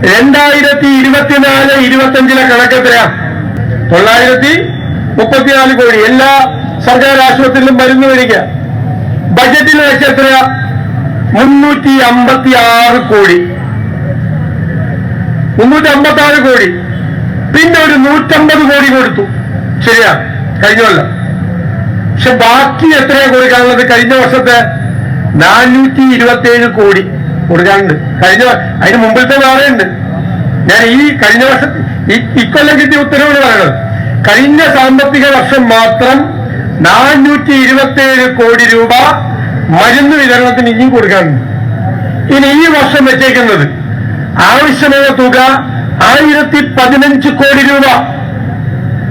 2024-25 കണക്കെത്രയാ? 934 കോടി എല്ലാ സർക്കാർ ആശുപത്രിയിലും മരുന്ന് മേടിക്കുക. ബജറ്റിൽ വെച്ച് എത്രയാ? 356 കോടി. 356 കോടി. പിന്നെ ഒരു 150 കോടി കൊടുത്തു, ശരിയാ, കഴിഞ്ഞ കൊല്ലം. പക്ഷെ ബാക്കി എത്രയാ കൊടുക്കാനുള്ളത്? കഴിഞ്ഞ വർഷത്തെ 427 കോടി കൊടുക്കാനുണ്ട്. അതിന് മുമ്പിലത്തെ വേറെയുണ്ട്. ഞാൻ ഈ കഴിഞ്ഞ വർഷം ഇക്കൊല്ലം കിട്ടിയ ഉത്തരവുകൾ പറയണത്. കഴിഞ്ഞ സാമ്പത്തിക വർഷം മാത്രം 427 കോടി രൂപ മരുന്ന് വിതരണത്തിന് ഇനിയും കൊടുക്കാനുണ്ട്. ഇനി ഈ വർഷം വെച്ചേക്കുന്നത് ആവശ്യമായ തുക 1015 കോടി രൂപ.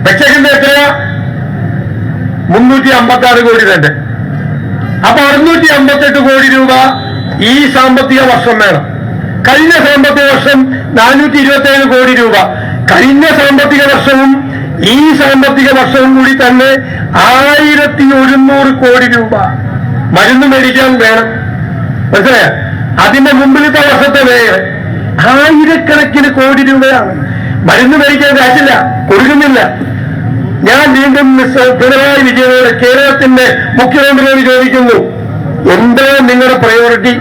വെച്ചേക്കുന്നത് എത്രയാ? 356 കോടി തന്നെ. അപ്പൊ 658 കോടി രൂപ ഈ സാമ്പത്തിക വർഷം വേണം. കഴിഞ്ഞ സാമ്പത്തിക വർഷം 427 കോടി രൂപ. കഴിഞ്ഞ സാമ്പത്തിക വർഷവും ഈ സാമ്പത്തിക വർഷവും കൂടി തന്നെ 1100 കോടി രൂപ മരുന്ന് മേടിക്കാൻ വേണം. മനസ്സിലായ? അതിന്റെ മുമ്പിലത്തെ വർഷത്തെ വേറെ ആയിരക്കണക്കിന് കോടി രൂപയാണ്. മരുന്ന് മേടിക്കാൻ കാശില്ല, കൊടുക്കുന്നില്ല. ഞാൻ വീണ്ടും പിണറായി വിജയനോട്, കേരളത്തിന്റെ മുഖ്യമന്ത്രിയോട് ചോദിക്കുന്നു, എന്താ നിങ്ങളുടെ പ്രയോറിറ്റി?